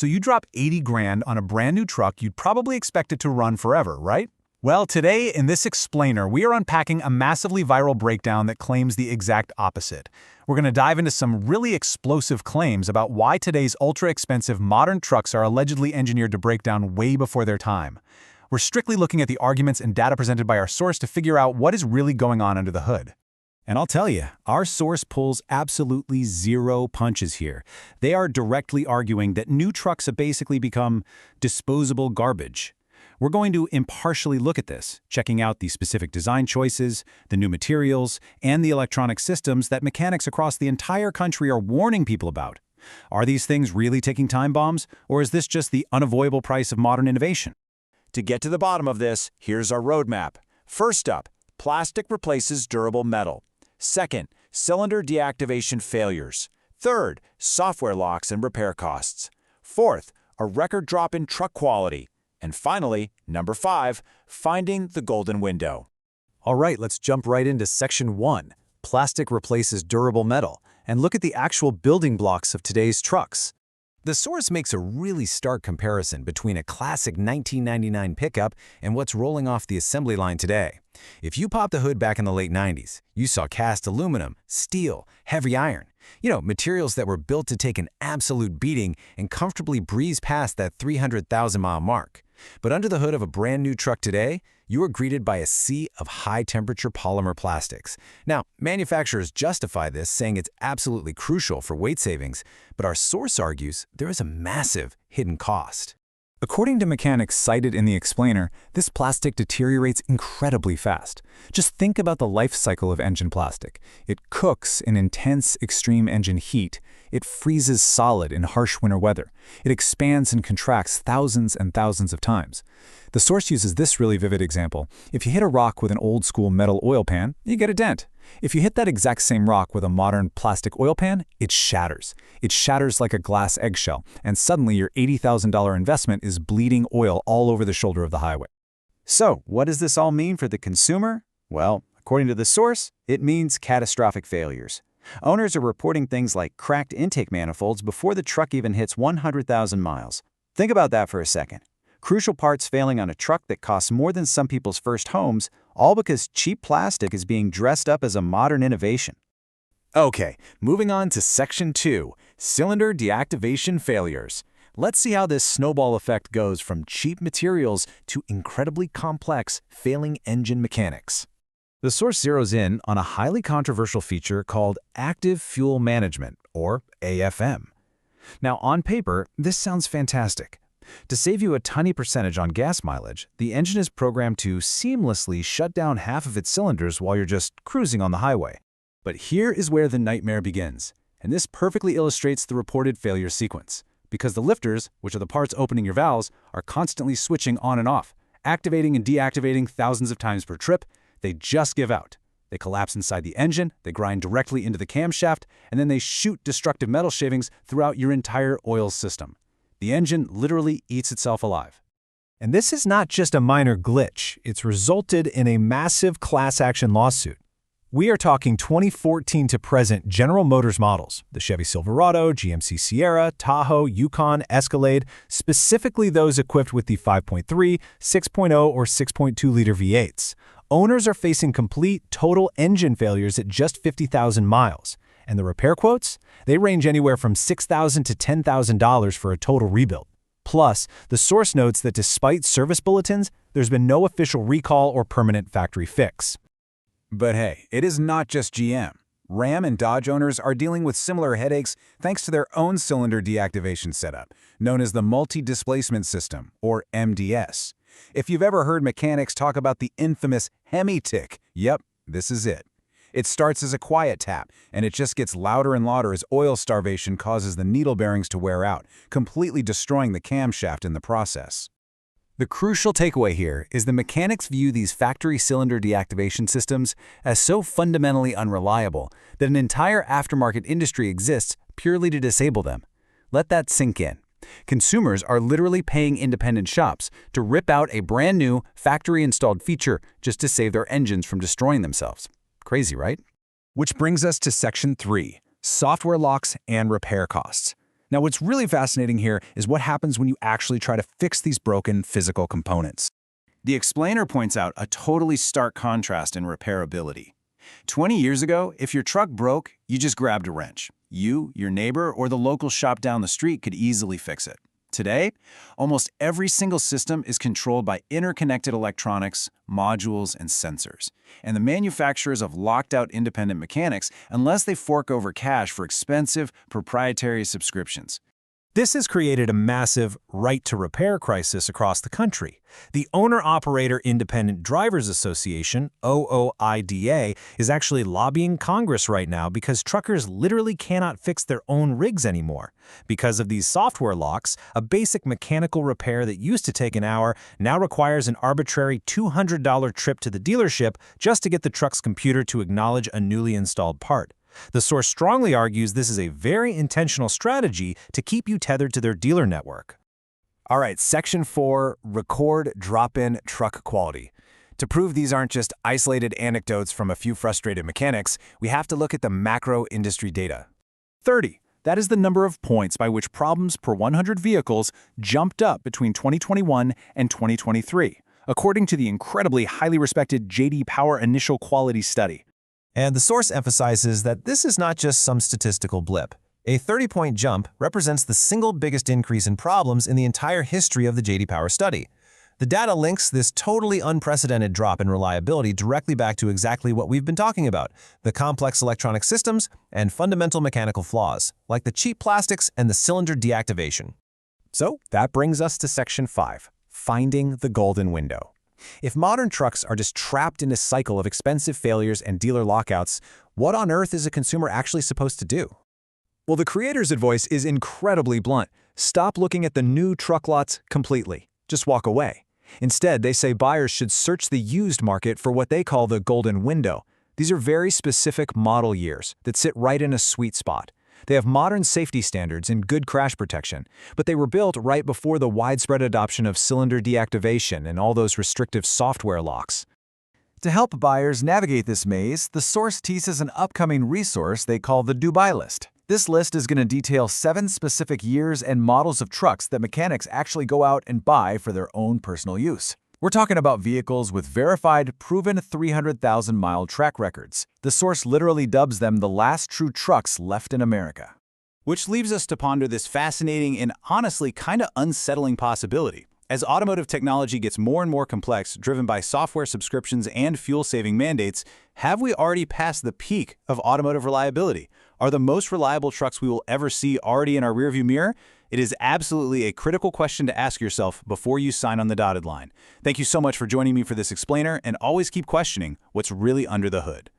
So you drop 80 grand on a brand new truck, you'd probably expect it to run forever, right? Well, today in this explainer, we are unpacking a massively viral breakdown that claims the exact opposite. We're going to dive into some really explosive claims about why today's ultra-expensive modern trucks are allegedly engineered to break down way before their time. We're strictly looking at the arguments and data presented by our source to figure out what is really going on under the hood. And I'll tell you, our source pulls absolutely zero punches here. They are directly arguing that new trucks have basically become disposable garbage. We're going to impartially look at this, checking out the specific design choices, the new materials, and the electronic systems that mechanics across the entire country are warning people about. Are these things really ticking time bombs, or is this just the unavoidable price of modern innovation? To get to the bottom of this, here's our roadmap. First up, plastic replaces durable metal. Second, cylinder deactivation failures. Third, software locks and repair costs. Fourth, a record drop in truck quality. And finally, number 5, finding the golden window. All right, let's jump right into Section 1, Plastic Replaces Durable Metal, and look at the actual building blocks of today's trucks. The source makes a really stark comparison between a classic 1999 pickup and what's rolling off the assembly line today. If you popped the hood back in the late 90s, you saw cast aluminum, steel, heavy iron. Materials that were built to take an absolute beating and comfortably breeze past that 300,000-mile mark. But under the hood of a brand new truck today, you are greeted by a sea of high-temperature polymer plastics. Now, manufacturers justify this, saying it's absolutely crucial for weight savings, but our source argues there is a massive hidden cost. According to mechanics cited in the explainer, this plastic deteriorates incredibly fast. Just think about the life cycle of engine plastic. It cooks in intense, extreme engine heat. It freezes solid in harsh winter weather. It expands and contracts thousands and thousands of times. The source uses this really vivid example. If you hit a rock with an old-school metal oil pan, you get a dent. If you hit that exact same rock with a modern plastic oil pan, it shatters. It shatters like a glass eggshell, and suddenly your $80,000 investment is bleeding oil all over the shoulder of the highway. So, what does this all mean for the consumer? Well, according to the source, it means catastrophic failures. Owners are reporting things like cracked intake manifolds before the truck even hits 100,000 miles. Think about that for a second. Crucial parts failing on a truck that costs more than some people's first homes, all because cheap plastic is being dressed up as a modern innovation. Okay, moving on to Section 2, Cylinder Deactivation Failures. Let's see how this snowball effect goes from cheap materials to incredibly complex, failing engine mechanics. The source zeroes in on a highly controversial feature called Active Fuel Management, or AFM. Now, on paper, this sounds fantastic. To save you a tiny percentage on gas mileage, the engine is programmed to seamlessly shut down half of its cylinders while you're just cruising on the highway. But here is where the nightmare begins, and this perfectly illustrates the reported failure sequence. Because the lifters, which are the parts opening your valves, are constantly switching on and off, activating and deactivating thousands of times per trip, they just give out. They collapse inside the engine, they grind directly into the camshaft, and then they shoot destructive metal shavings throughout your entire oil system. The engine literally eats itself alive. And this is not just a minor glitch. It's resulted in a massive class action lawsuit. We are talking 2014 to present General Motors models, the Chevy Silverado, GMC Sierra, Tahoe, Yukon, Escalade, specifically those equipped with the 5.3, 6.0, or 6.2-liter V8s. Owners are facing complete, total engine failures at just 50,000 miles. And the repair quotes? They range anywhere from $6,000 to $10,000 for a total rebuild. Plus, the source notes that despite service bulletins, there's been no official recall or permanent factory fix. But hey, it is not just GM. Ram and Dodge owners are dealing with similar headaches thanks to their own cylinder deactivation setup, known as the Multi-Displacement System, or MDS. If you've ever heard mechanics talk about the infamous Hemi Tick, yep, this is it. It starts as a quiet tap, and it just gets louder and louder as oil starvation causes the needle bearings to wear out, completely destroying the camshaft in the process. The crucial takeaway here is the mechanics view these factory cylinder deactivation systems as so fundamentally unreliable that an entire aftermarket industry exists purely to disable them. Let that sink in. Consumers are literally paying independent shops to rip out a brand new factory-installed feature just to save their engines from destroying themselves. Crazy, right? Which brings us to Section 3, Software Locks and Repair Costs. Now, what's really fascinating here is what happens when you actually try to fix these broken physical components. The explainer points out a totally stark contrast in repairability. 20 years ago, if your truck broke, you just grabbed a wrench. You, your neighbor, or the local shop down the street could easily fix it. Today, almost every single system is controlled by interconnected electronics, modules, and sensors. And the manufacturers have locked out independent mechanics unless they fork over cash for expensive, proprietary subscriptions. This has created a massive right-to-repair crisis across the country. The Owner-Operator Independent Drivers Association, OOIDA, is actually lobbying Congress right now because truckers literally cannot fix their own rigs anymore. Because of these software locks, a basic mechanical repair that used to take an hour now requires an arbitrary $200 trip to the dealership just to get the truck's computer to acknowledge a newly installed part. The source strongly argues this is a very intentional strategy to keep you tethered to their dealer network. All right, Section 4, Record Drop-In Truck Quality. To prove these aren't just isolated anecdotes from a few frustrated mechanics, we have to look at the macro industry data. 30. That is the number of points by which problems per 100 vehicles jumped up between 2021 and 2023, according to the incredibly highly respected J.D. Power Initial Quality Study. And the source emphasizes that this is not just some statistical blip. A 30-point jump represents the single biggest increase in problems in the entire history of the J.D. Power study. The data links this totally unprecedented drop in reliability directly back to exactly what we've been talking about, the complex electronic systems and fundamental mechanical flaws, like the cheap plastics and the cylinder deactivation. So that brings us to Section 5, Finding the Golden Window. If modern trucks are just trapped in a cycle of expensive failures and dealer lockouts, what on earth is a consumer actually supposed to do? Well, the creator's advice is incredibly blunt. Stop looking at the new truck lots completely. Just walk away. Instead, they say buyers should search the used market for what they call the golden window. These are very specific model years that sit right in a sweet spot. They have modern safety standards and good crash protection, but they were built right before the widespread adoption of cylinder deactivation and all those restrictive software locks. To help buyers navigate this maze, the source teases an upcoming resource they call the Dubai List. This list is going to detail 7 specific years and models of trucks that mechanics actually go out and buy for their own personal use. We're talking about vehicles with verified, proven 300,000-mile track records. The source literally dubs them the last true trucks left in America. Which leaves us to ponder this fascinating and honestly kind of unsettling possibility. As automotive technology gets more and more complex, driven by software subscriptions and fuel-saving mandates, have we already passed the peak of automotive reliability? Are the most reliable trucks we will ever see already in our rearview mirror? It is absolutely a critical question to ask yourself before you sign on the dotted line. Thank you so much for joining me for this explainer, and always keep questioning what's really under the hood.